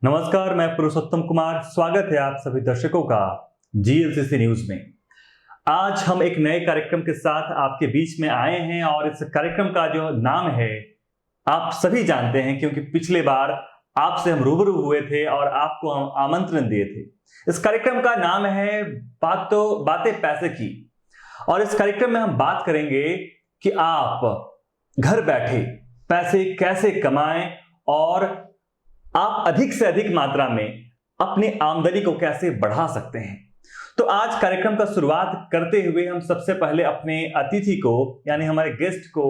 नमस्कार, मैं पुरुषोत्तम कुमार। स्वागत है आप सभी दर्शकों का जीएलसीसी न्यूज में। आज हम एक नए कार्यक्रम के साथ आपके बीच में आए हैं और इस कार्यक्रम का जो नाम है आप सभी जानते हैं, क्योंकि पिछले बार आपसे हम रूबरू हुए थे और आपको हम आमंत्रण दिए थे। इस कार्यक्रम का नाम है बातें पैसे की। और इस कार्यक्रम में हम बात करेंगे कि आप घर बैठे पैसे कैसे कमाएं और आप अधिक से अधिक मात्रा में अपनी आमदनी को कैसे बढ़ा सकते हैं। तो आज कार्यक्रम का शुरुआत करते हुए हम सबसे पहले अपने अतिथि को यानी हमारे गेस्ट को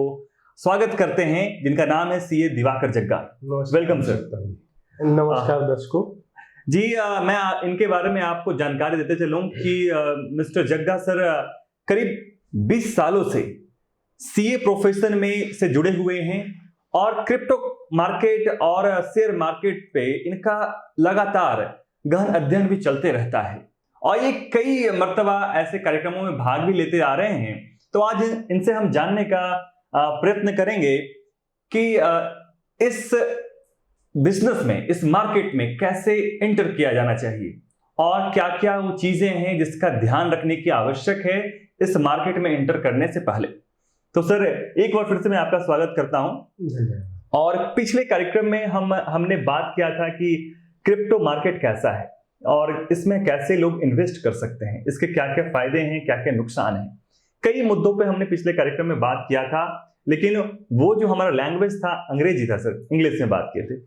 स्वागत करते हैं, जिनका नाम है CA Diwakar Jagga. Welcome sir. नमस्कार दर्शकों जी। मैं इनके बारे में आपको जानकारी देते चलूं कि मिस्टर जग्गा सर करीब 20 सालों से सीए प्रोफेशन में से जुड़े हुए हैं और क्रिप्टो मार्केट और शेयर मार्केट पे इनका लगातार गहन अध्ययन भी चलते रहता है और ये कई मर्तबा ऐसे कार्यक्रमों में भाग भी लेते आ रहे हैं। तो आज इनसे हम जानने का प्रयत्न करेंगे कि इस बिजनेस में, इस मार्केट में कैसे एंटर किया जाना चाहिए और क्या क्या वो चीजें हैं जिसका ध्यान रखने की आवश्यक है इस मार्केट में एंटर करने से पहले। तो सर, एक बार फिर से मैं आपका स्वागत करता हूं। और पिछले कार्यक्रम में हमने बात किया था कि क्रिप्टो मार्केट कैसा है और इसमें कैसे लोग इन्वेस्ट कर सकते हैं, इसके क्या क्या फायदे हैं, क्या क्या नुकसान हैं। कई मुद्दों पे हमने पिछले कार्यक्रम में बात किया था, लेकिन वो जो हमारा लैंग्वेज था अंग्रेजी था सर, इंग्लिश में बात किए थे।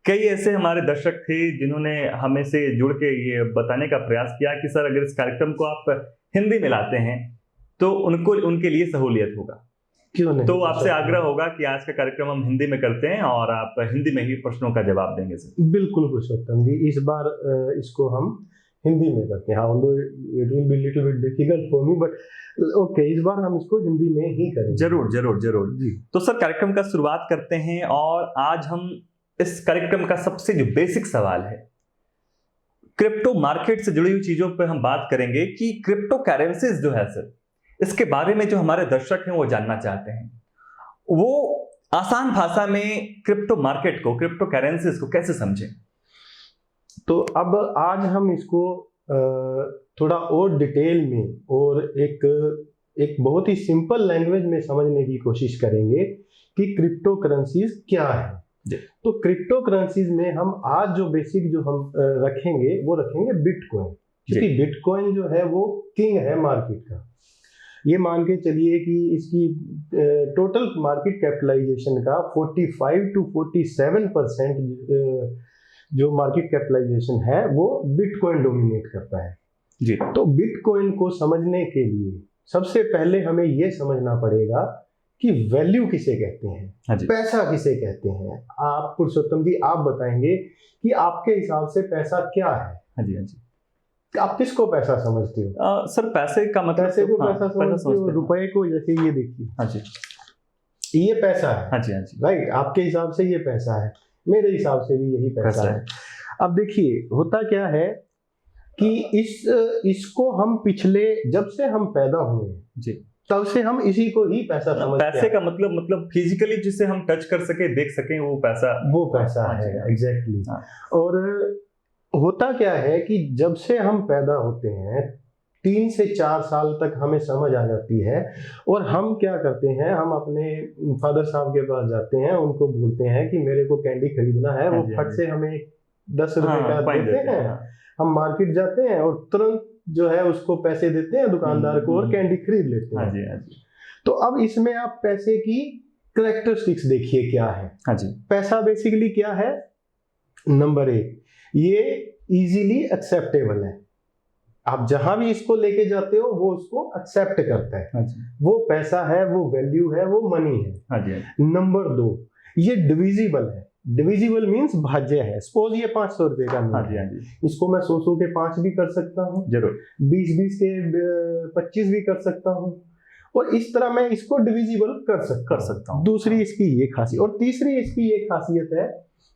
कई ऐसे हमारे दर्शक थे जिन्होंने हमें से जुड़ के ये बताने का प्रयास किया कि सर अगर इस कार्यक्रम को आप हिंदी में लाते हैं तो उनके लिए सहूलियत होगा। क्यों नहीं? तो आपसे आग्रह होगा कि आज का कार्यक्रम हम हिंदी में करते हैं और आप हिंदी में ही प्रश्नों का जवाब देंगे सर। बिल्कुल पुरुषोत्तम जी, इस बार इसको हम हिंदी में करते हैं। It will be little bit difficult for me, but okay, इस बार हम इसको हिंदी में ही करेंगे। जरूर जरूर जरूर जी। तो सर कार्यक्रम का शुरुआत करते हैं और आज हम इस कार्यक्रम का सबसे जो बेसिक सवाल है, क्रिप्टो मार्केट से जुड़ी हुई चीजों पर हम बात करेंगे कि क्रिप्टो करेंसीज जो है सर, इसके बारे में जो हमारे दर्शक हैं वो जानना चाहते हैं। वो आसान भाषा में क्रिप्टो मार्केट को, क्रिप्टो करेंसीज को कैसे समझें? तो अब आज हम इसको थोड़ा और डिटेल में और एक बहुत ही सिंपल लैंग्वेज में समझने की कोशिश करेंगे कि क्रिप्टो करेंसीज क्या है। तो क्रिप्टो करेंसीज में हम आज जो बेसिक जो हम वो रखेंगे बिटकॉइन, क्योंकि बिटकॉइन जो है वो किंग है मार्केट का। ये मान के चलिए कि इसकी टोटल मार्केट कैपिटलाइजेशन का 45 to 47% जो मार्केट कैपिटलाइजेशन है वो बिटकॉइन डोमिनेट करता है जी। तो बिटकॉइन को समझने के लिए सबसे पहले हमें ये समझना पड़ेगा कि वैल्यू किसे कहते हैं, पैसा किसे कहते हैं। आप पुरुषोत्तम जी आप बताएंगे कि आपके हिसाब से पैसा क्या है। हाँ जी, हाँ जी। आप किसको पैसा समझते हो? सर पैसे का मतलब पैसे को पैसा समझते हो, रुपए को। जैसे ये देखिए, हाँ जी, ये पैसा है। हाँ जी, हाँ जी। राइट, आपके हिसाब से ये पैसा है, मेरे हिसाब से भी यही पैसा है। अब देखिए होता क्या है कि इसको हम पिछले जब से हम पैदा हुए जी, तब से हम इसी को ही पैसा समझते हैं। पैसे का मतलब फिजिकली जिसे हम टच कर सके, देख सके, वो पैसा है। एग्जैक्टली। और होता क्या है कि जब से हम पैदा होते हैं 3 से 4 साल तक हमें समझ आ जाती है और हम क्या करते हैं, हम अपने फादर साहब के पास जाते हैं, उनको बोलते हैं कि मेरे को कैंडी खरीदना है। वो फट से हमें 10 रुपए का देते हैं। हम मार्केट जाते हैं और तुरंत जो है उसको पैसे देते हैं दुकानदार को और कैंडी खरीद लेते हैं। तो अब इसमें आप पैसे की कैरेक्टरिस्टिक्स देखिए क्या है। पैसा बेसिकली क्या है? नंबर 1, ये इजीली एक्सेप्टेबल है। आप जहां भी इसको लेके जाते हो वो उसको एक्सेप्ट करता है। वो पैसा है, वो वैल्यू है, वो मनी है। नंबर 2, ये डिविजिबल है। डिविजिबल मींस भाज्य है। सपोज ये 500 रुपए का नोट है, इसको मैं 100 के 5 भी कर सकता हूँ, जरूर 20 के 25 भी कर सकता हूँ, और इस तरह मैं इसको डिविजिबल कर सकता हूँ। दूसरी इसकी ये खासियत, और तीसरी इसकी ये खासियत है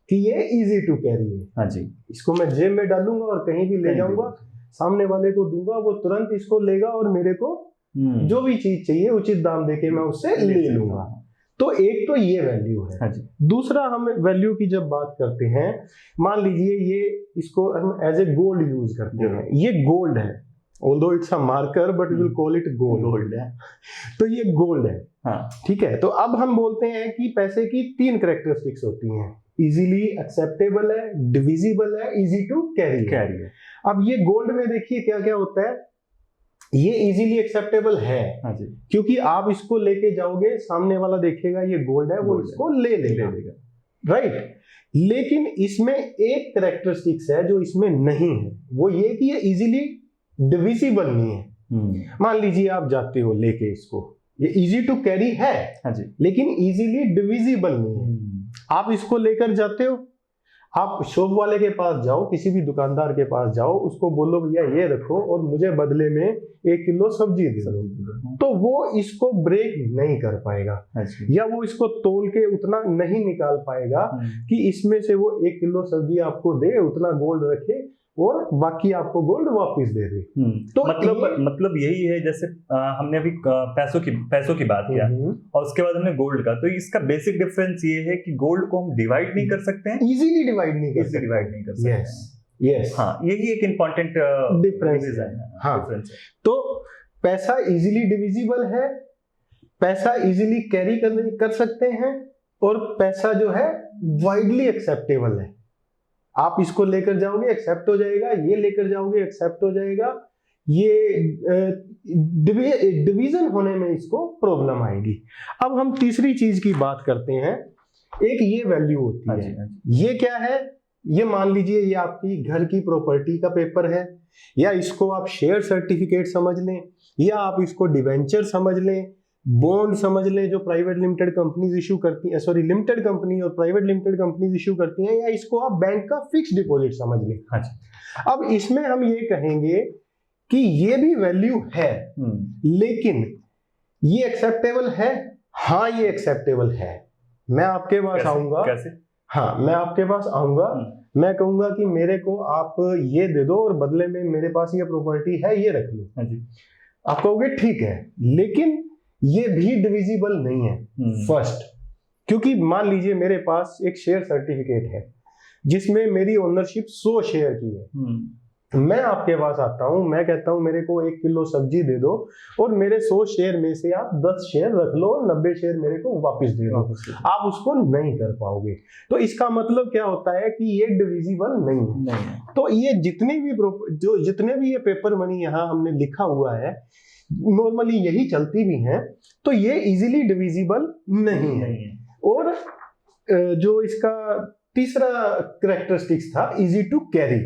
कि ये इजी टू कैरी है। हाँ जी, इसको मैं जेब में डालूंगा और कहीं भी ले जाऊंगा, सामने वाले को दूंगा, वो तुरंत इसको लेगा और मेरे को जो भी चीज चाहिए उचित दाम देके मैं उससे ले लूंगा। तो एक तो ये वैल्यू है। हाँ जी। दूसरा हम वैल्यू की जब बात करते हैं, मान लीजिए ये इसको हम एज ए गोल्ड यूज करते हैं, ये गोल्ड है, although it's a marker but will call it gold है, तो ये गोल्ड है। हाँ। ठीक है, तो अब हम बोलते हैं कि पैसे की 3 कैरेक्टरिस्टिक्स होती हैं, इजीली एक्सेप्टेबल है, डिविजिबल है, इजी टू कैरी है। अब ये गोल्ड में देखिए क्या क्या होता है, ये इजीली एक्सेप्टेबल है। हाँ जी। क्योंकि आप इसको लेके जाओगे, सामने वाला देखेगा ये गोल्ड है, वो इसको ले लेगा, राइट। लेकिन इसमें एक कैरेक्टरिस्टिक्स है जो इसमें नहीं है, वो ये कि ये इजीली डिविजिबल नहीं है। मान लीजिए आप जाते हो लेके इसको, ये इजी टू कैरी है। हाँ जी। लेकिन इजीली डिविजिबल नहीं है। आप इसको लेकर जाते हो, आप शॉप वाले के पास जाओ, किसी भी दुकानदार के पास जाओ, उसको बोलो भैया ये रखो और मुझे बदले में 1 किलो सब्जी दे दो, तो वो इसको ब्रेक नहीं कर पाएगा, या वो इसको तोल के उतना नहीं निकाल पाएगा कि इसमें से वो 1 किलो सब्जी आपको दे, उतना गोल्ड रखे और बाकी आपको गोल्ड वापस दे दे। तो मतलब यही है, जैसे हमने अभी पैसों की बात किया और उसके बाद हमने गोल्ड का, तो इसका बेसिक डिफरेंस ये है कि गोल्ड को हम डिवाइड नहीं कर सकते हैं, इजीली डिवाइड नहीं कर सकते। यस, हाँ, यही एक इम्पोर्टेंट डिफरेंस है। हाँ, तो पैसा इजीली डिविजिबल है, पैसा इजीली कैरी कर सकते हैं, और पैसा जो है वाइडली एक्सेप्टेबल है। आप इसको लेकर जाओगे एक्सेप्ट हो जाएगा, ये लेकर जाओगे एक्सेप्ट हो जाएगा, ये डिवीजन होने में इसको प्रॉब्लम आएगी। अब हम तीसरी चीज की बात करते हैं, एक ये वैल्यू होती है। ये क्या है, ये मान लीजिए ये आपकी घर की प्रॉपर्टी का पेपर है, या इसको आप शेयर सर्टिफिकेट समझ लें, या आप इसको डिवेंचर समझ लें, बॉन्ड समझ लें जो प्राइवेट लिमिटेड कंपनीज इशू करती हैं, सॉरी लिमिटेड कंपनी और प्राइवेट लिमिटेड कंपनीज इशू करती हैं, या इसको आप बैंक का फिक्स डिपॉजिट समझ लें। हाँ जी। अब इसमें हम ये कहेंगे कि ये भी वैल्यू है, लेकिन ये एक्सेप्टेबल है। हाँ, ये एक्सेप्टेबल है। मैं आपके पास आऊंगा, कैसे? हाँ, मैं आपके पास आऊंगा, मैं कहूंगा कि मेरे को आप ये दे दो और बदले में मेरे पास ये प्रॉपर्टी है, ये रख लो। हाँ जी। आप कहोगे ठीक है, लेकिन ये भी डिविजिबल नहीं है। फर्स्ट, क्योंकि मान लीजिए मेरे पास एक शेयर सर्टिफिकेट है जिसमें मेरी ओनरशिप 100 शेयर की है। मैं आपके पास आता हूं, मैं कहता हूं मेरे को 1 किलो सब्जी दे दो और मेरे 100 शेयर में से आप 10 शेयर रख लो और 90 शेयर मेरे को वापस दे दो। आप उसको नहीं कर पाओगे। तो इसका मतलब क्या होता है कि ये डिविजिबल नहीं है। तो ये जितने भी ये पेपर मनी यहाँ हमने लिखा हुआ है, नॉर्मली यही चलती भी हैं, तो ये इजीली डिविजिबल नहीं है। और जो इसका तीसरा कैरेक्टरिस्टिक्स था, इजी टू कैरी।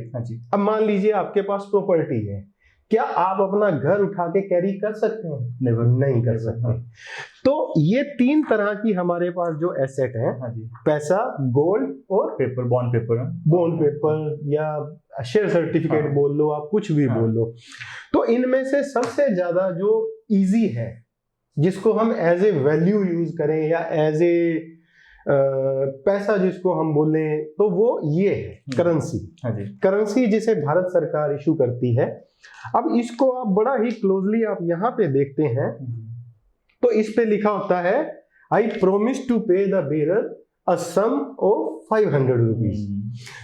अब मान लीजिए आपके पास प्रॉपर्टी है, क्या आप अपना घर उठा के कैरी कर सकते हैं? नहीं कर सकते। तो ये 3 तरह की हमारे पास जो एसेट है, पैसा, गोल्ड और बॉन्ड पेपर या शेयर सर्टिफिकेट बोल लो, आप कुछ भी बोल लो। तो इनमें से सबसे ज्यादा जो इजी है, जिसको हम एज ए वैल्यू यूज करें या एज ए पैसा जिसको हम बोले, तो वो ये है करेंसी। करेंसी जिसे भारत सरकार इशू करती है। अब इसको आप बड़ा ही क्लोजली आप यहाँ पे देखते हैं, तो इस पे लिखा होता है, I promise to pay the bearer a sum of 500 rupees,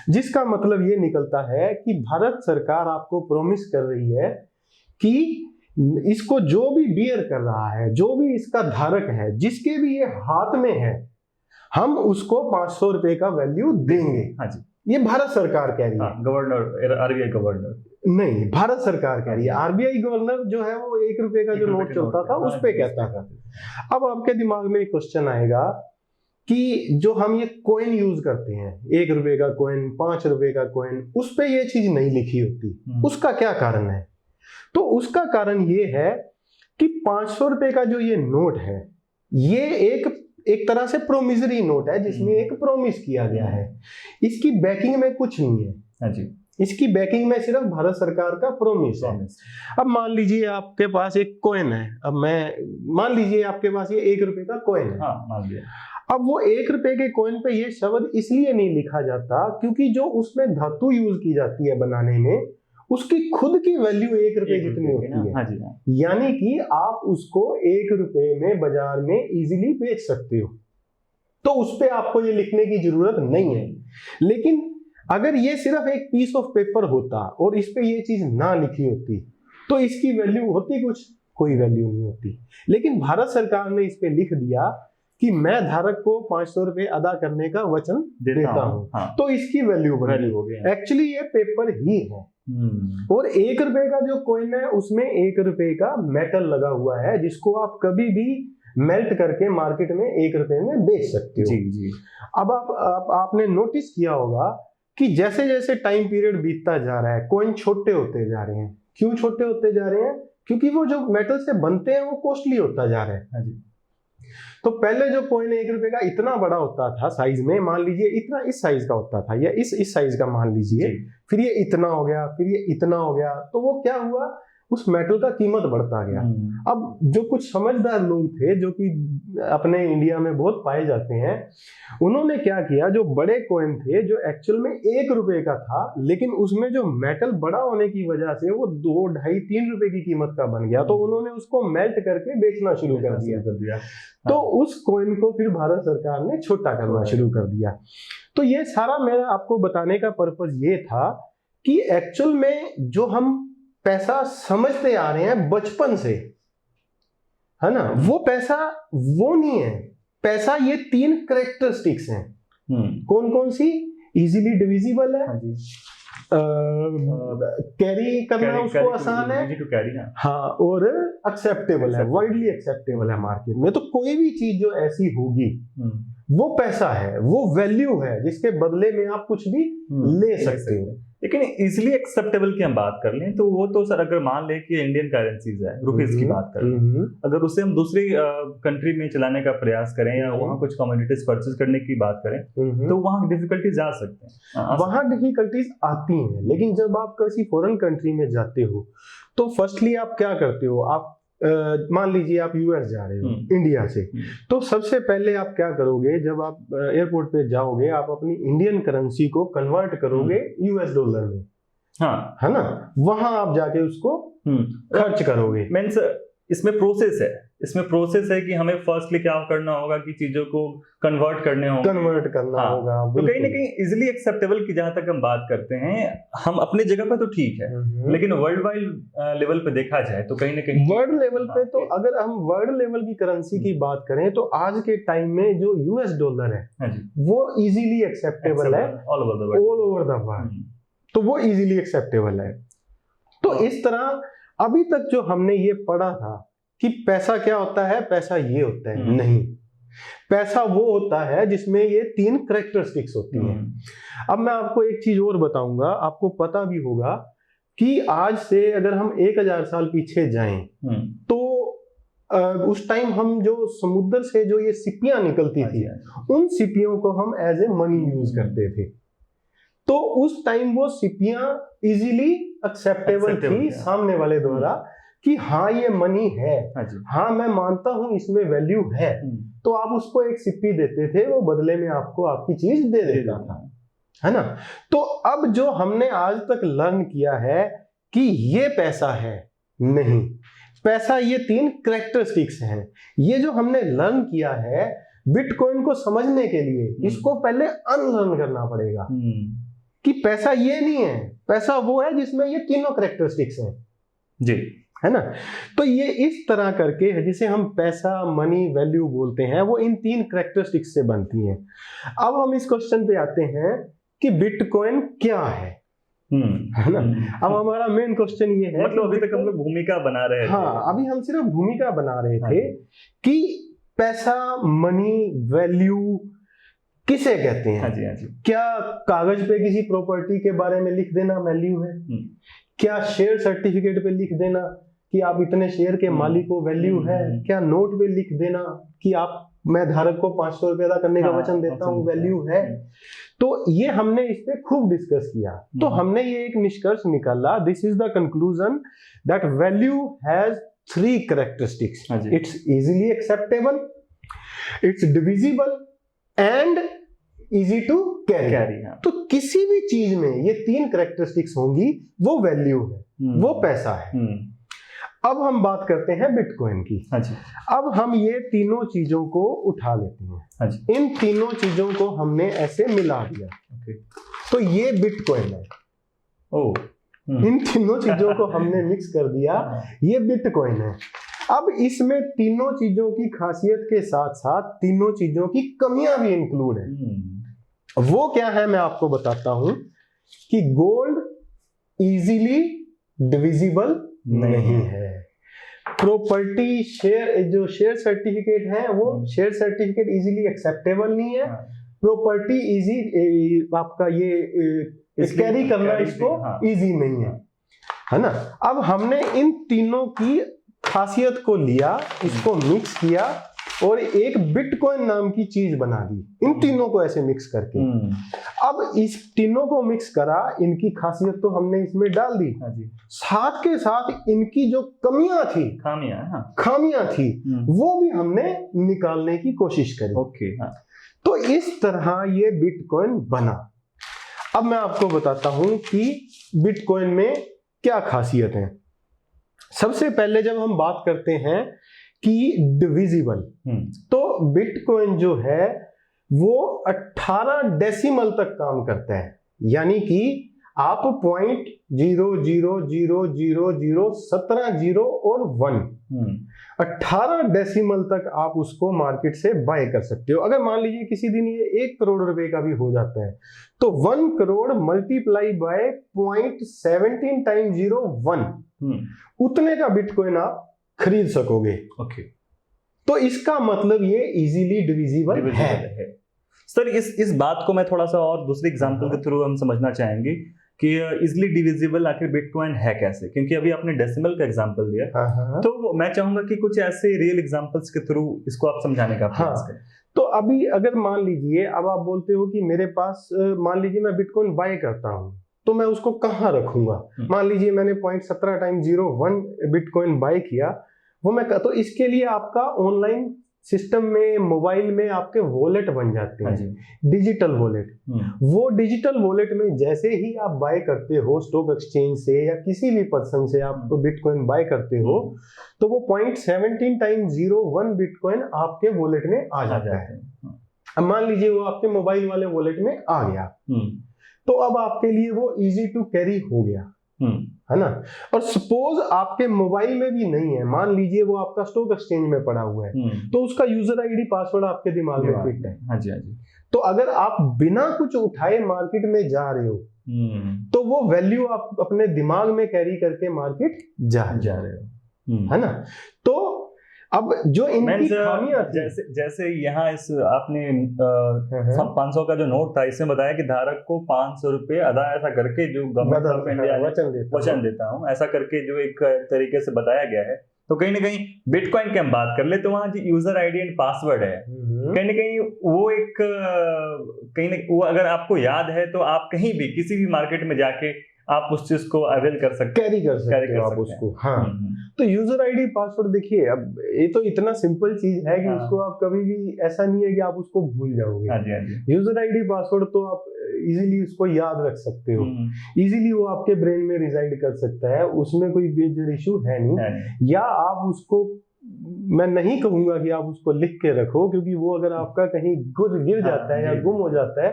जिसका मतलब ये निकलता है कि भारत सरकार आपको प्रॉमिस कर रही है कि इसको जो भी बियर कर रहा है, जो भी इसका धारक है, जिसके भी ये हाथ में है, हम उसको 500 रुपए का वैल्यू देंगे। हाँ जी। ये भारत सरकार कह रही है। गवर्नर, आरबीआई गवर्नर नहीं, भारत सरकार कह रही है। आरबीआई गवर्नर जो है वो 1 रुपए का जो नोट चलता था उस पे कहता था। अब आपके दिमाग में एक क्वेश्चन आएगा कि जो हम ये कॉइन यूज करते हैं, 1 रुपए का कॉइन, 5 रुपए का कॉइन, उस पे ये चीज नहीं लिखी होती, उसका क्या कारण है? तो उसका कारण ये है कि 500 रुपए का जो ये नोट है, ये एक तरह से प्रोमिसरी नोट है, जिसमें एक प्रॉमिस किया गया है। इसकी बैकिंग में कुछ नहीं है। हाँ जी। इसकी बैकिंग में सिर्फ भारत सरकार का प्रॉमिस है। अब मान लीजिए आपके पास एक कॉइन है, मान लीजिए आपके पास ये 1 रुपए का कॉइन है। मान लिया। अब वो 1 रुपए के कॉइन पे ये शब्द इसलिए नहीं लिखा जाता क्योंकि जो उसमें धातु यूज की जाती है बनाने में, उसकी खुद की वैल्यू 1 रुपए 1 जितनी रुपए होती की ना, है। हाँ जी हाँ। यानी कि आप उसको 1 रुपए में बाजार में इजीली बेच सकते हो, तो उस पे आपको ये लिखने की जरूरत नहीं है। लेकिन अगर ये सिर्फ एक पीस ऑफ पेपर होता और इस पे ये चीज ना लिखी होती तो इसकी वैल्यू होती कुछ, कोई वैल्यू नहीं होती। लेकिन भारत सरकार ने इस पे लिख दिया कि मैं धारक को 500 रुपए अदा करने का वचन देता हूँ, हाँ। तो इसकी वैल्यू बढ़ वैल्यू हो गया। एक्चुअली ये पेपर ही है। और 1 रुपए का जो कॉइन है उसमें 1 रुपए का मेटल लगा हुआ है, जिसको आप कभी भी मेल्ट करके मार्केट में 1 रुपए में बेच सकते हो। जी जी। अब आपने नोटिस किया होगा कि जैसे जैसे टाइम पीरियड बीतता जा रहा है कॉइन छोटे होते जा रहे हैं। क्यों छोटे होते जा रहे हैं? क्योंकि वो जो मेटल से बनते हैं वो कॉस्टली होता जा रहा है। हाँ जी। तो पहले जो कॉइन 1 रुपए का इतना बड़ा होता था साइज में, मान लीजिए इतना इस साइज का होता था या इस साइज का मान लीजिए, फिर ये इतना हो गया, फिर ये इतना हो गया, तो वो क्या हुआ, उस मेटल का कीमत बढ़ता गया। अब जो कुछ समझदार लोग थे जो कि अपने इंडिया में बहुत पाए जाते हैं, उन्होंने क्या किया, जो बड़े कॉइन थे जो एक्चुअल में 1 रुपए का था, लेकिन उसमें जो मेटल बड़ा होने की वजह से वो 2, 2.5, 3 रुपए की कीमत का बन गया, तो उन्होंने उसको मेल्ट करके बेचना शुरू कर दिया। तो उस कॉइन को फिर भारत सरकार ने छोटा करना शुरू कर दिया। तो ये सारा मेरा आपको बताने का पर्पस ये था कि एक्चुअल में जो हम पैसा समझते आ रहे हैं बचपन से, है ना, वो पैसा वो नहीं है। पैसा ये 3 कैरेक्टरिस्टिक्स हैं। कौन कौन सी? इजीली डिविजिबल है, कैरी करना उसको आसान है, हाँ, और एक्सेप्टेबल है, वाइडली एक्सेप्टेबल है मार्केट में। तो कोई भी चीज जो ऐसी होगी वो पैसा है, वो वैल्यू है, जिसके बदले में आप कुछ भी ले सकते हो। लेकिन इजिली एक्सेप्टेबल की हम बात कर लें तो वो तो सर, अगर मान लें कि इंडियन करेंसीज है, रुपीस की बात करें, अगर उसे हम दूसरी कंट्री में चलाने का प्रयास करें या वहाँ कुछ कमोडिटीज परचेज करने की बात करें तो वहाँ डिफिकल्टीज आ सकते हैं। वहाँ डिफिकल्टीज आती हैं, लेकिन जब आप किसी फॉरेन कंट्री में जाते हो तो फर्स्टली आप क्या करते हो, आप मान लीजिए आप यूएस जा रहे हो इंडिया से, तो सबसे पहले आप क्या करोगे, जब आप एयरपोर्ट पे जाओगे आप अपनी इंडियन करेंसी को कन्वर्ट करोगे यूएस डॉलर में, हाँ, है ना, वहां आप जाके उसको खर्च करोगे। मींस इसमें प्रोसेस है कि हमें फर्स्टली क्या करना होगा कि चीजों को कन्वर्ट करना होगा। तो कहीं ना कहीं इजिली एक्सेप्टेबल की जहां तक हम बात करते हैं, हम अपने जगह पे तो ठीक है, लेकिन वर्ल्ड वाइड लेवल पे देखा जाए तो कहीं ना कहीं वर्ल्ड लेवल पे तो अगर हम वर्ल्ड लेवल की करेंसी की बात करें तो आज के टाइम में जो यूएस डॉलर है वो इजीली एक्सेप्टेबल है ऑल ओवर द वर्ल्ड, तो वो इजीली एक्सेप्टेबल है। तो इस तरह अभी तक जो हमने ये पढ़ा था कि पैसा क्या होता है, पैसा ये होता है, नहीं, पैसा वो होता है जिसमें ये 3 कैरेक्टरिस्टिक्स होती हैं। अब मैं आपको एक चीज और बताऊंगा, आपको पता भी होगा कि आज से अगर हम 1000 साल पीछे जाएं तो उस टाइम हम जो समुद्र से जो ये सिपियां निकलती थी, उन सिपियों को हम एज ए मनी यूज करते थे। तो उस टाइम वो सिपियां इजीली एक्सेप्टेबल थी सामने वाले द्वारा कि हाँ ये मनी है, हाँ मैं मानता हूं इसमें वैल्यू है, तो आप उसको एक सिप्पी देते थे, वो बदले में आपको आपकी चीज दे देता था, है ना। तो अब जो हमने आज तक लर्न किया है कि ये पैसा है, नहीं, पैसा ये 3 कैरेक्टरिस्टिक्स हैं। ये जो हमने लर्न किया है बिटकॉइन को समझने के लिए, इसको पहले अनलर्न करना पड़ेगा कि पैसा ये नहीं है, पैसा वो है जिसमें ये तीनों कैरेक्टरिस्टिक्स हैं जी, है ना। तो ये इस तरह करके जिसे हम पैसा, मनी, वैल्यू बोलते हैं, वो इन 3 कैरेक्टरिस्टिक्स से बनती हैं। अब हम इस क्वेश्चन पे आते हैं कि बिटकॉइन क्या है, है ना। अब हमारा मेन क्वेश्चन ये है, मतलब अभी तक हम लोग भूमिका बना रहे थे, हाँ, अभी हम सिर्फ भूमिका बना रहे थे कि पैसा, मनी, वैल्यू किसे कहते हैं। हाँ जी, हाँ जी। क्या कागज पे किसी प्रॉपर्टी के बारे में लिख देना वैल्यू है? क्या शेयर सर्टिफिकेट पे लिख देना कि आप इतने शेयर के मालिक को वैल्यू है? क्या नोट पे लिख देना कि आप, मैं धारक को 500 रुपए अदा करने का वचन देता हूँ, वैल्यू है? तो ये हमने इस पे खूब डिस्कस किया, तो हमने ये एक निष्कर्ष निकाला, this is the conclusion that value has 3 characteristics, it's easily acceptable, it's divisible and easy to carry. Carry, हाँ। तो किसी भी चीज में ये 3 कैरेक्टरिस्टिक्स होंगी, वो वैल्यू है, वो पैसा है। अब हम बात करते हैं बिटकॉइन की। हाँ जी। अब हम ये तीनों चीजों को उठा लेते हैं। हाँ जी। इन तीनों चीजों को हमने ऐसे मिला दिया, तो ये बिटकॉइन है। ओ, इन तीनों चीजों को हमने मिक्स कर दिया, ये बिटकॉइन है। अब इसमें तीनों चीजों की खासियत के साथ साथ तीनों चीजों की कमियां भी इंक्लूड है। वो क्या है मैं आपको बताता हूं कि गोल्ड इजीली डिविजिबल नहीं है। प्रॉपर्टी जो शेयर सर्टिफिकेट है वो शेयर सर्टिफिकेट इजीली एक्सेप्टेबल नहीं है। प्रॉपर्टी इजी आपका ये कैरी करना इसको इजी नहीं है ना। अब हमने इन तीनों की खासियत को लिया, इसको मिक्स किया और एक बिटकॉइन नाम की चीज बना दी, इन तीनों को ऐसे मिक्स करके। अब इस तीनों को मिक्स करा, इनकी खासियत तो हमने इसमें डाल दी, साथ के साथ इनकी जो कमियां थी, खामियां थी, वो भी हमने निकालने की कोशिश करी। तो इस तरह ये बिटकॉइन बना। अब मैं आपको बताता हूं कि बिटकॉइन में क्या खासियत है। सबसे पहले जब हम बात करते हैं कि डिविजिबल, तो बिटकॉइन जो है वो 18 डेसिमल तक काम करता है, यानी कि आप 0.00000 17 जीरो और 1 18 डेसिमल तक आप उसको मार्केट से बाय कर सकते हो। अगर मान लीजिए किसी दिन ये 1 करोड़ रुपए का भी हो जाता है, तो 1 करोड़ मल्टीप्लाई बाय 0.17 टाइम 0 1 उतने का बिटकॉइन आप खरीद सकोगे। तो इसका मतलब ये इजीली डिविजिबल है। सर इस बात को मैं थोड़ा सा और दूसरे एग्जांपल के थ्रू हम समझना चाहेंगे कि इजीली डिविजिबल आखिर बिटकॉइन है कैसे, क्योंकि अभी आपने डेसिमल का एग्जांपल दिया, तो मैं चाहूंगा कि कुछ ऐसे रियल एग्जांपल्स के थ्रू इसको आप समझाने का प्रयास करें। तो अभी अगर मान लीजिए, अब आप बोलते हो कि मेरे पास मान लीजिए मैं बिटकॉइन बाय करता हूं, तो मैं उसको कहाँ रखूंगा। मान लीजिए मैंने 0.17 टाइम 0 1 बिटकॉइन बाय किया, वो मैं तो इसके लिए आपका ऑनलाइन सिस्टम में, मोबाइल में आपके वॉलेट बन जाते हैं, डिजिटल वॉलेट। वो डिजिटल वॉलेट में जैसे ही आप बाय करते हो स्टॉक एक्सचेंज से या किसी भी पर्सन से आप बिटकॉइन बाय करते हो, तो वो 0.17 टाइम 0 1 बिटकॉइन आपके वॉलेट में आ जाता है। अब मान लीजिए वो आपके मोबाइल वाले वॉलेट में आ गया, तो अब आपके लिए वो इजी टू कैरी हो गया, है ना। और सपोज आपके मोबाइल में भी नहीं है, मान लीजिए वो आपका स्टॉक एक्सचेंज में पड़ा हुआ है, तो उसका यूजर आईडी पासवर्ड आपके दिमाग में फिट है। हाँ जी। तो अगर आप बिना कुछ उठाए मार्केट में जा रहे हो, तो वो वैल्यू आप अपने दिमाग में कैरी करके मार्केट जा रहे हो, है ना। तो अब जो इनकी खामियां जैसे यहाँ इस आपने 500 का जो नोट था, इसमें बताया कि धारक को 500 रुपए अदा ऐसा करके जो गवर्नमेंट ऑफ इंडिया वचन देता हूँ, ऐसा करके जो एक तरीके से बताया गया है। तो कहीं ना कहीं बिटकॉइन की हम बात कर ले तो वहाँ जो यूजर आईडी एंड पासवर्ड है, कहीं ना कहीं वो एक वो अगर आपको याद है तो आप कहीं भी किसी भी मार्केट में जाके आप उस चीज को अवेल कर सकते, कैरी कर सकते हो आप उसको। हाँ, तो यूजर आईडी पासवर्ड देखिए, अब ये तो इतना सिंपल चीज है कि उसको आप कभी भी ऐसा नहीं है कि आप उसको भूल जाओगे। यूजर आईडी पासवर्ड तो आप इजीली उसको याद रख सकते हो, इजीली वो आपके ब्रेन में रिजाइड कर सकता है, उसमें कोई मेजर इशू है नहीं। या आप उसको, मैं नहीं कहूंगा कि आप उसको लिख के रखो, क्योंकि वो अगर आपका कहीं गिर जाता है या गुम हो जाता है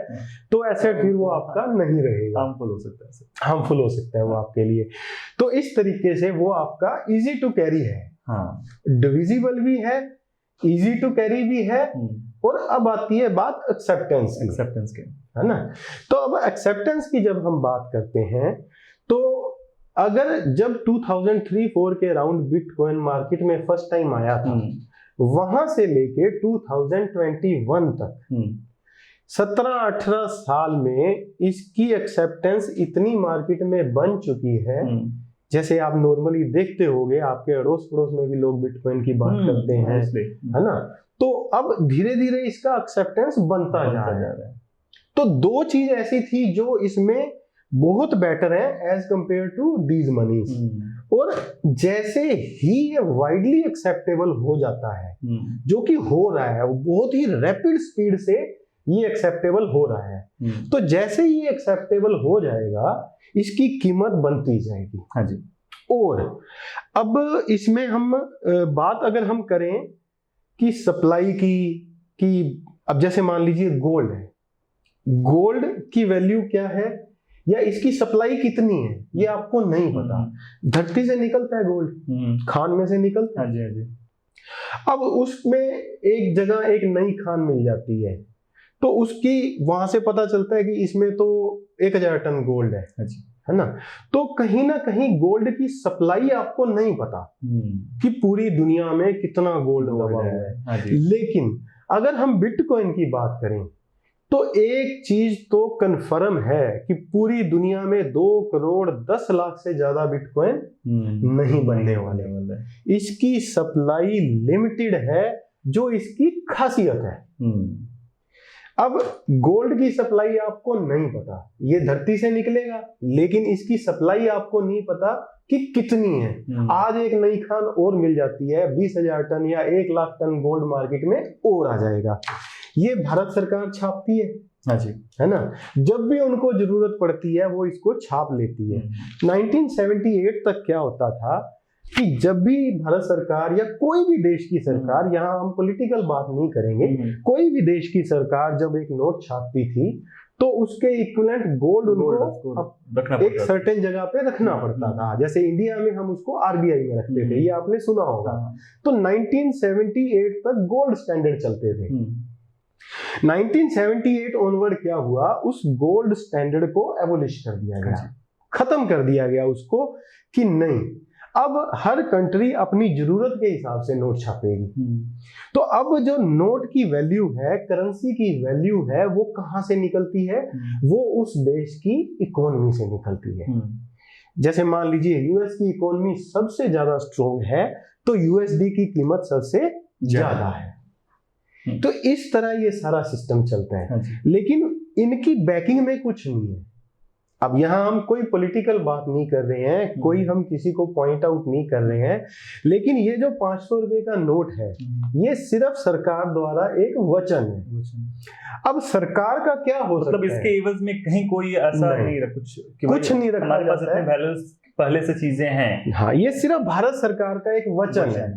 तो ऐसे फिर वो आपका नहीं रहेगा, हार्मफुल हो सकता है वो आपके लिए। तो इस तरीके से वो आपका इजी टू कैरी है, डिविजिबल भी है, इजी टू कैरी भी है। और अब आती है बात एक्सेप्टेंस की, है ना। तो अब एक्सेप्टेंस की जब हम बात करते हैं, तो अगर जब 2003-4 के अराउंड बिटकॉइन मार्केट में फर्स्ट टाइम आया था, वहां से लेके 2021 तक 17-18 साल में इसकी एक्सेप्टेंस इतनी मार्केट में बन चुकी है, जैसे आप नॉर्मली देखते होंगे आपके अड़ोस पड़ोस में भी लोग बिटकॉइन की बात करते हैं, है ना। तो अब धीरे धीरे इसका एक्सेप्टेंस बनता जा रहा है। तो 2 चीज ऐसी थी जो इसमें बहुत बेटर है एज कंपेयर टू दीज मनीज। और जैसे ही ये वाइडली एक्सेप्टेबल हो जाता है, जो कि हो रहा है, वो बहुत ही रैपिड स्पीड से ये एक्सेप्टेबल हो रहा है। तो जैसे ये एक्सेप्टेबल हो जाएगा, इसकी कीमत बनती जाएगी। हाँ जी। और अब इसमें हम बात अगर हम करें कि सप्लाई की अब जैसे मान लीजिए गोल्ड है, गोल्ड की वैल्यू क्या है या इसकी सप्लाई कितनी है ये आपको नहीं पता। धरती से निकलता है गोल्ड, खान में से निकलता है। हाँ जी, हाँ जी। अब उसमें एक जगह एक नई खान मिल जाती है, तो उसकी वहां से पता चलता है कि इसमें तो 1000 टन गोल्ड है ना। तो कहीं ना कहीं गोल्ड की सप्लाई आपको नहीं पता कि पूरी दुनिया में कितना गोल्ड दबा हुआ है। लेकिन अगर हम बिटकॉइन की बात करें तो एक चीज तो कंफर्म है कि पूरी दुनिया में 2 करोड़ 10 लाख से ज्यादा बिटकॉइन नहीं बनने वाले। इसकी सप्लाई लिमिटेड है, जो इसकी खासियत है। अब गोल्ड की सप्लाई आपको नहीं पता, ये धरती से निकलेगा, लेकिन इसकी सप्लाई आपको नहीं पता कि कितनी है। आज एक नई खान और मिल जाती है, 20,000 टन या 1 लाख टन गोल्ड मार्केट में और आ जाएगा। ये भारत सरकार छापती है। हाँ जी। है ना, जब भी उनको जरूरत पड़ती है वो इसको छाप लेती है। 1978 तक क्या होता था कि जब भी भारत सरकार या कोई भी देश की सरकार, यहाँ हम पॉलिटिकल बात नहीं करेंगे, कोई भी देश की सरकार जब एक नोट छापती थी तो उसके इक्विवेलेंट गोल्ड उनको एक सर्टेन जगह पे रखना पड़ता था। जैसे इंडिया में हम उसको आरबीआई में रखते थे, ये आपने सुना होगा। तो 1978 तक गोल्ड स्टैंडर्ड चलते थे। 1978 ऑनवर्ड क्या हुआ, उस गोल्ड स्टैंडर्ड को एबोलिश कर दिया गया, खत्म कर दिया गया उसको, कि नहीं अब हर कंट्री अपनी जरूरत के हिसाब से नोट छापेगी। तो अब जो नोट की वैल्यू है, करेंसी की वैल्यू है, वो कहां से निकलती है? वो उस देश की इकोनॉमी से निकलती है। जैसे मान लीजिए यूएस की इकोनॉमी सबसे ज्यादा स्ट्रॉन्ग है, तो यूएसडी की कीमत सबसे ज्यादा है। तो इस तरह ये सारा सिस्टम चलता है। लेकिन इनकी बैकिंग में कुछ नहीं है। अब यहाँ हम कोई पॉलिटिकल बात नहीं कर रहे हैं, कोई हम किसी को पॉइंट आउट नहीं कर रहे हैं, लेकिन ये जो 500 रुपए का नोट है, ये सिर्फ सरकार द्वारा एक वचन है। अब सरकार का क्या हो सकता है? इसके एवज में कहीं कोई ऐसा नहीं रखा, कुछ नहीं रखा, हमारे पास इतने वैल्यूज पहले से चीजें हैं। हाँ, ये सिर्फ भारत सरकार का एक वचन है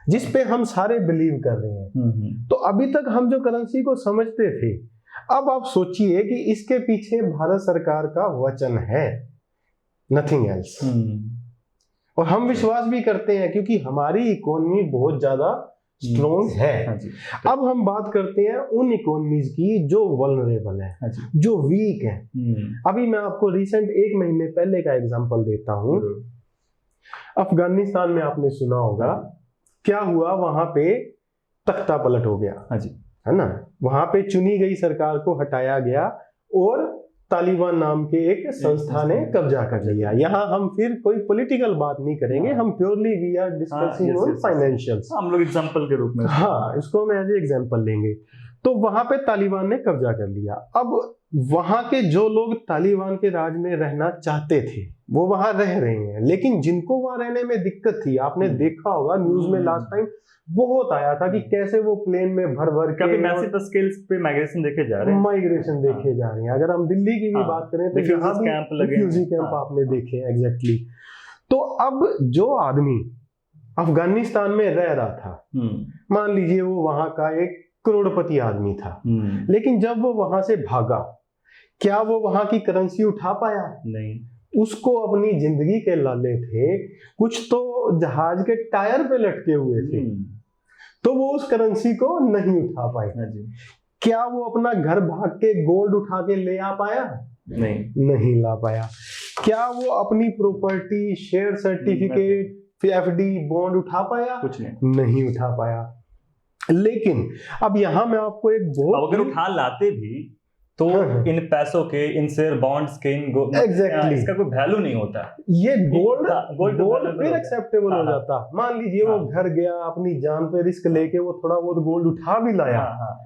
जिसपे हम सारे बिलीव कर रहे हैं। तो अभी तक हम जो करेंसी को समझते थे, अब आप सोचिए कि इसके पीछे भारत सरकार का वचन है, नथिंग एल्स। और हम विश्वास भी करते हैं क्योंकि हमारी इकोनॉमी बहुत ज्यादा स्ट्रॉन्ग है। अब हम बात करते हैं उन इकोनॉमीज की जो वल्नरेबल है, जो वीक है। अभी मैं आपको रिसेंट 1 महीने पहले का एग्जांपल देता हूं। अफगानिस्तान में आपने सुना होगा क्या हुआ, वहां पे तख्ता पलट हो गया। है ना, वहां पे चुनी गई सरकार को हटाया गया और तालिबान नाम के एक संस्था ने कब्जा कर लिया। यहाँ हम फिर कोई पॉलिटिकल बात नहीं करेंगे, हम purely we are discussing on financials. हम लोग एग्जांपल के रूप में, हाँ, इसको हम एज ए एग्जांपल लेंगे। तो वहां पे तालिबान ने कब्जा कर लिया। अब वहां के जो लोग तालिबान के राज में रहना चाहते थे वो वहां रह रहे हैं, लेकिन जिनको वहां रहने में दिक्कत थी, आपने देखा होगा न्यूज में लास्ट टाइम बहुत आया था कि कैसे वो प्लेन में भर भर के मैसिव स्केल्स पे माइग्रेशन देखे जा रहे हैं। अगर हम दिल्ली की भी बात करें तो यहाँ भी रिफ्यूजी कैंप आपने देखे एग्जैक्टली। तो अब जो आदमी अफगानिस्तान में रह रहा था, मान लीजिए वो वहां का एक करोड़पति आदमी था, लेकिन जब वो वहां से भागा, क्या वो वहां की करेंसी उठा पाया? नहीं। उसको अपनी जिंदगी के लाले थे, कुछ तो जहाज के टायर पे लटके हुए थे, तो वो उस करेंसी को नहीं उठा पाए। क्या वो अपना घर भाग के गोल्ड उठा के ले आ पाया? नहीं ला पाया। क्या वो अपनी property, share certificate, FD, bond उठा पाया? कुछ नहीं उठा पाया। लेकिन अब यहां मैं आपको एक बहुत, अगर उठा लाते भी तो इन पैसों के, इन शेयर बॉन्ड्स के, इन इसका कोई वैल्यू नहीं होता। ये गोल्ड फिर एक्सेप्टेबल हो जाता। मान लीजिए वो घर गया, अपनी जान पे रिस्क लेके वो थोड़ा बहुत गोल्ड उठा भी लाया,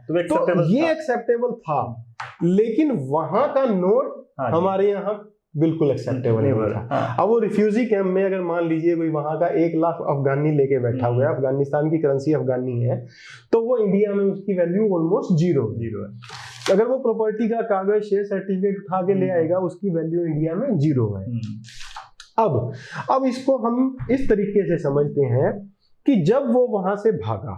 तो ये एक्सेप्टेबल था। लेकिन वहां का नोट हमारे यहाँ बिल्कुल एक्सेप्टेबल नहीं था। अब वो रिफ्यूजी कैंप में अगर मान लीजिए कोई वहां का 1 लाख अफगानी लेके बैठा हुआ है, अफगानिस्तान की करेंसी अफगानी है, तो वो इंडिया में उसकी वैल्यू ऑलमोस्ट जीरो है। अगर वो प्रॉपर्टी का कागज शेयर सर्टिफिकेट उठा के ले आएगा, उसकी वैल्यू इंडिया में 0 है। अब इसको हम इस तरीके से समझते हैं कि जब वो वहां से भागा,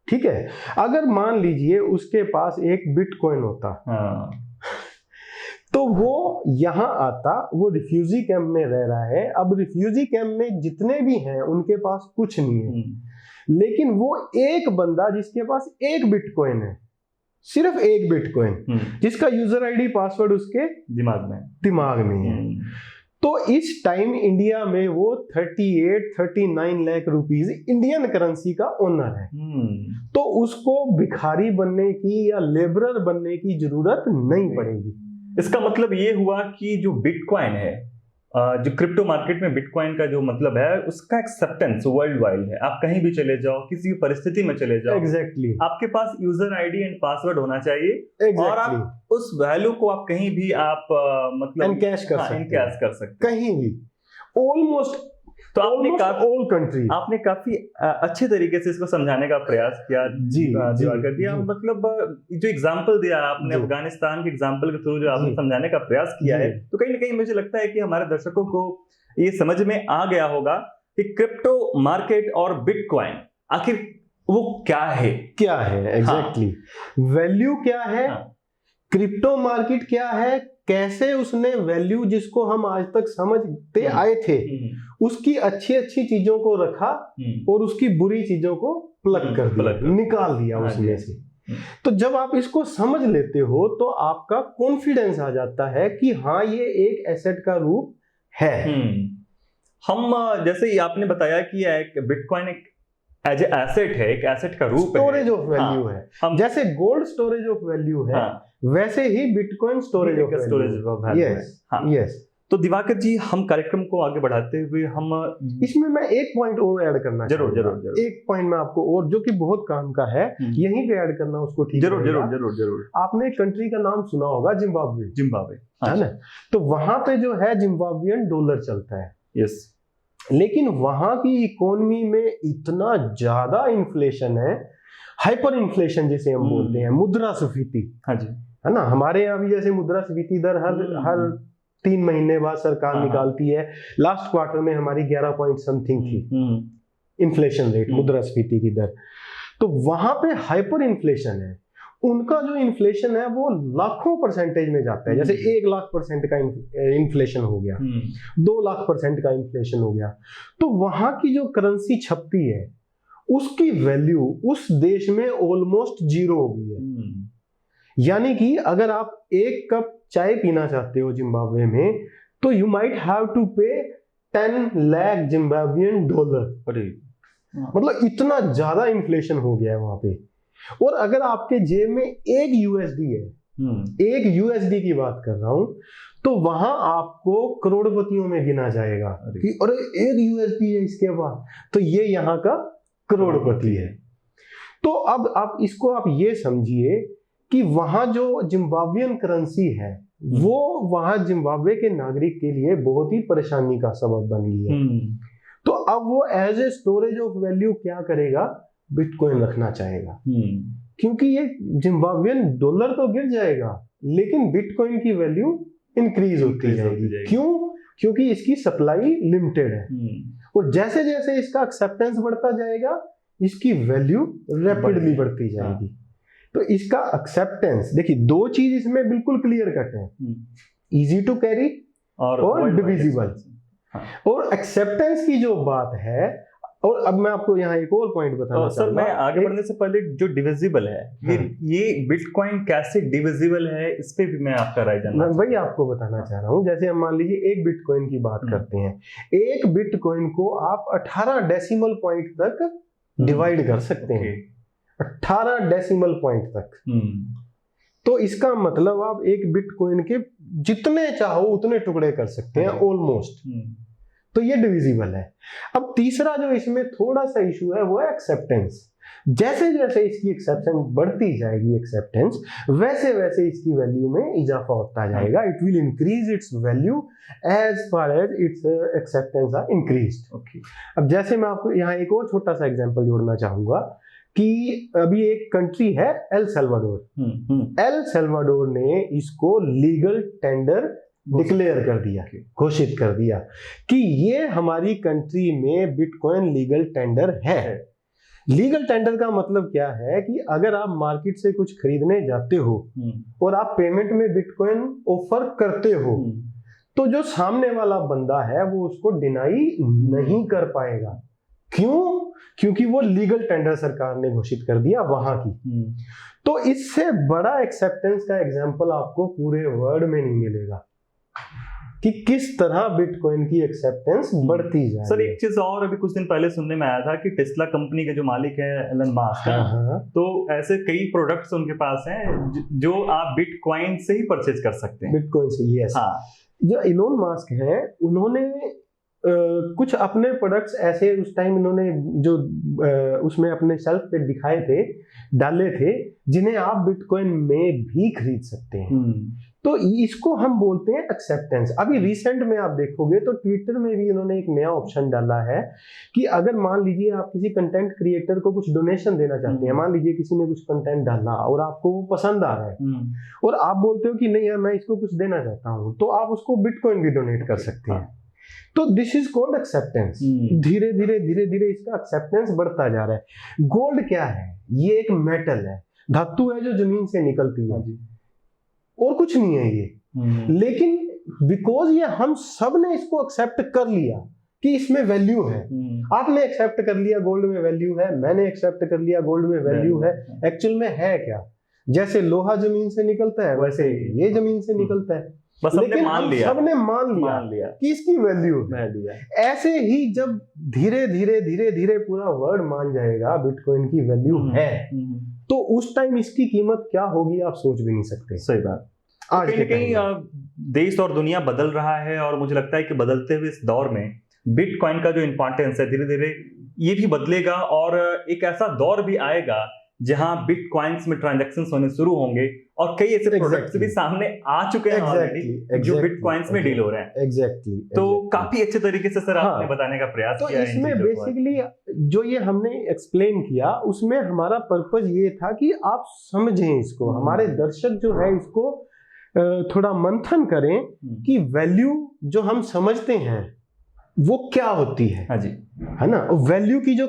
ठीक है, अगर मान लीजिए उसके पास एक बिटकॉइन होता, तो वो यहां आता, वो रिफ्यूजी कैंप में रह रहा है। अब रिफ्यूजी कैंप में जितने भी हैं उनके पास कुछ नहीं है, लेकिन वो एक बंदा जिसके पास एक बिटकॉइन है, सिर्फ एक बिटकॉइन, जिसका यूजर आईडी पासवर्ड उसके दिमाग में है, तो इस टाइम इंडिया में वो 39 लाख रुपीस इंडियन करेंसी का ओनर है। तो उसको भिखारी बनने की या लेबरर बनने की जरूरत नहीं पड़ेगी। इसका मतलब ये हुआ कि जो बिटकॉइन है, जो क्रिप्टो मार्केट में बिटकॉइन का जो मतलब है, उसका एक्सेप्टेंस वर्ल्ड वाइड है। आप कहीं भी चले जाओ, किसी भी परिस्थिति में चले जाओ, एग्जैक्टली आपके पास यूजर आईडी एंड पासवर्ड होना चाहिए, और आप उस वैल्यू को आप कहीं भी आप मतलब इनकैश कर सकते कहीं भी, ऑलमोस्ट। तो आपने काफी अच्छे तरीके से इसको समझाने का प्रयास किया कर दिया। मतलब जो एग्जांपल दिया आपने, अफगानिस्तान के एग्जांपल के थ्रू जो आपने समझाने का प्रयास किया है, तो कहीं ना कहीं मुझे लगता है कि हमारे दर्शकों को ये समझ में आ गया होगा कि क्रिप्टो मार्केट और बिटकॉइन आखिर वो क्या है एग्जैक्टली, वैल्यू क्या है, क्रिप्टो मार्केट क्या है, कैसे उसने वैल्यू जिसको हम आज तक समझते आए थे उसकी अच्छी अच्छी चीजों को रखा और उसकी बुरी चीजों को प्लग कर दिया, निकाल दिया उसमें से। तो जब आप इसको समझ लेते हो तो आपका कॉन्फिडेंस आ जाता है कि हाँ, ये एक एसेट का रूप है। हम जैसे ही आपने बताया कि बिटकॉइन एक एज ए एसेट है, एक एसेट का रूप है, स्टोरेज ऑफ वैल्यू है। जैसे गोल्ड स्टोरेज ऑफ वैल्यू है, वैसे ही बिटकॉइन स्टोरेज ऑफ वैल्यू है। यस। तो दिवाकर जी, हम कार्यक्रम को आगे बढ़ाते हुए हम इसमें मैं एक पॉइंट और ऐड करना जरूर एक पॉइंट मैं आपको, और जो कि बहुत काम का है, यहीं पे ऐड करना उसको ठीक जरूर। आपने एक कंट्री का नाम सुना होगा, जिम्बाब्वे, है ना? तो वहां पे जो है जिम्बाब्वियन डॉलर चलता है। यस। लेकिन वहां की इकोनॉमी में इतना ज्यादा इन्फ्लेशन है, हाइपर इन्फ्लेशन जिसे हम बोलते हैं, मुद्रास्फीति, हाँ जी, है ना? हमारे यहाँ भी जैसे मुद्रास्फीति दर हर 3 महीने बाद सरकार निकालती है। लास्ट क्वार्टर में हमारी 11 पॉइंट समथिंग थी इन्फ्लेशन रेट, मुद्रास्फीति की दर। तो वहां पे हाइपर इन्फ्लेशन है। उनका जो इन्फ्लेशन है वो लाखों परसेंटेज में जाता है। जैसे 1 लाख % का इन्फ्लेशन हो गया, 2 लाख % का इन्फ्लेशन हो गया। तो वहां की जो करेंसी छपती है उसकी वैल्यू उस देश में ऑलमोस्ट 0 हो गई है। यानी कि अगर आप 1 कप चाय पीना चाहते हो जिम्बाब्वे में, तो यू माइट हैव टू पे 10 लाख जिम्बाब्वियन डॉलर। मतलब इतना ज्यादा इन्फ्लेशन हो गया है वहां पे। और अगर आपके जेब में 1 USD है, 1 USD की बात कर रहा हूं, तो वहां आपको करोड़पतियों में गिना जाएगा कि अरे 1 USD है इसके बाद, तो ये यहाँ का करोड़पति है। तो अब आप इसको आप ये समझिए कि वहां जो जिम्बाब्वियन करेंसी है वो वहां जिम्बाब्वे के नागरिक के लिए बहुत ही परेशानी का सबब बन गई है। तो अब वो as a storage of value क्या करेगा, बिटकॉइन रखना चाहेगा, क्योंकि ये जिम्बाब्वियन डॉलर तो गिर जाएगा लेकिन बिटकॉइन की वैल्यू इंक्रीज होती जाएगी। क्यों? क्योंकि इसकी सप्लाई लिमिटेड है, और जैसे जैसे इसका एक्सेप्टेंस बढ़ता जाएगा इसकी वैल्यू रैपिडली बढ़ती जाएगी। तो इसका एक्सेप्टेंस, देखिए 2 चीज इसमें बिल्कुल क्लियर कट है, इजी टू कैरी और डिविजिबल। और एक्सेप्टेंस की जो बात है, और अब मैं आपको यहाँ एक और पॉइंट बताना सर, मैं आगे बढ़ने से पहले जो डिविजिबल है, ये बिटकॉइन कैसे डिविजिबल है, इस पे भी मैं आपका राय जानना, वही आपको बताना चाह रहा हूँ। जैसे हम मान लीजिए 1 बिटकॉइन की बात करते हैं, 1 बिटकॉइन को आप 18 डेसिमल पॉइंट तक डिवाइड कर सकते हैं, 18 डेसिमल पॉइंट तक। तो इसका मतलब आप 1 बिटकॉइन के जितने चाहो उतने टुकड़े कर सकते हैं ऑलमोस्ट। तो ये डिविजिबल है। अब तीसरा जो इसमें थोड़ा सा इशू है वो है एक्सेप्टेंस। जैसे जैसे इसकी एक्सेप्टेंस बढ़ती जाएगी, एक्सेप्टेंस, वैसे वैसे इसकी वैल्यू में इजाफा होता जाएगा। It will increase its value as far as its acceptance are increased. अब जैसे मैं आपको यहाँ एक और छोटा सा एग्जांपल जोड़ना चाहूंगा कि अभी एक कंट्री है एल सल्वाडोर। एल सल्वाडोर ने इसको लीगल टेंडर डिक्लेयर कर दिया, घोषित कर दिया कि ये हमारी कंट्री में बिटकॉइन लीगल टेंडर है। लीगल टेंडर का मतलब क्या है कि अगर आप मार्केट से कुछ खरीदने जाते हो और आप पेमेंट में बिटकॉइन ऑफर करते हो तो जो सामने वाला बंदा है वो उसको डिनाई नहीं कर पाएगा। क्यों? क्योंकि वो लीगल टेंडर सरकार ने घोषित कर दिया वहां की। तो इससे बड़ा एक्सेप्टेंस का एग्जांपल आपको पूरे वर्ल्ड में नहीं मिलेगा कि किस तरह बिटकॉइन की एक्सेप्टेंस बढ़ती जाए। सर एक चीज और अभी कुछ दिन पहले सुनने में आया था कि टेस्ला कंपनी के जो मालिक है एलन मास्क, तो ऐसे कई प्रोडक्ट्स उनके पास हैं जो आप बिटकॉइन से ही परचेज कर सकते हैं। बिटकॉइन से, यस। हाँ, जो एलोन मास्क हैं उन्होंने कुछ अपने प्रोडक्ट्स ऐसे उस टाइम इन्होंने जो उसमें अपने शेल्फ पे दिखाए थे, डाले थे, जिन्हें आप बिटकॉइन में भी खरीद सकते हैं। तो इसको हम बोलते हैं एक्सेप्टेंस। अभी रिसेंट में आप देखोगे तो ट्विटर में भी इन्होंने एक नया ऑप्शन डाला है कि अगर मान लीजिए आप किसी कंटेंट क्रिएटर को कुछ डोनेशन देना चाहते हैं, मान लीजिए किसी ने कुछ कंटेंट डाला और आपको वो पसंद आ रहा है और आप बोलते हो कि नहीं यार मैं इसको कुछ देना चाहता हूँ, तो आप उसको बिटकॉइन भी डोनेट कर सकते हैं। तो दिस इज कॉल्ड एक्सेप्टेंस। धीरे धीरे धीरे धीरे इसका एक्सेप्टेंस बढ़ता जा रहा है। गोल्ड क्या है? ये एक मेटल है, धातु है जो जमीन से निकलती है और कुछ नहीं है ये। लेकिन बिकॉज ये हम सब ने इसको एक्सेप्ट कर लिया कि इसमें वैल्यू है। आपने एक्सेप्ट कर लिया गोल्ड में वैल्यू है, मैंने एक्सेप्ट कर लिया गोल्ड में वैल्यू है। एक्चुअल में है क्या? जैसे लोहा जमीन से निकलता है वैसे ये जमीन से निकलता है, बस लेकिन सबने मान लिया कि इसकी वैल्यू है। ऐसे ही जब धीरे धीरे धीरे धीरे पूरा वर्ल्ड मान जाएगा बिटकॉइन की वैल्यू है, तो उस टाइम इसकी कीमत क्या होगी आप सोच भी नहीं सकते। सही बात। आज कहीं कहीं देश और दुनिया बदल रहा है और मुझे लगता है कि बदलते हुए इस दौर में बिटकॉइन का जो इंपॉर्टेंस है धीरे धीरे ये भी बदलेगा और एक ऐसा दौर भी आएगा जहां बिटकॉइंस में ट्रांजैक्शंस होने शुरू होंगे और कई ऐसे प्रोडक्ट्स भी सामने आ चुके हैं ऑलरेडी जो बिटकॉइंस में डील हो रहे हैं। एग्जैक्टली। तो काफी अच्छे तरीके से सर आपने बताने का प्रयास किया है। तो इसमें बेसिकली जो ये हमने एक्सप्लेन किया उसमें हमारा पर्पस ये था कि आप समझें इसको, हमारे दर्शक जो है इसको थोड़ा मंथन करें कि वैल्यू जो हम समझते हैं वो क्या होती है। हाँ जी, है ना। वैल्यू की जो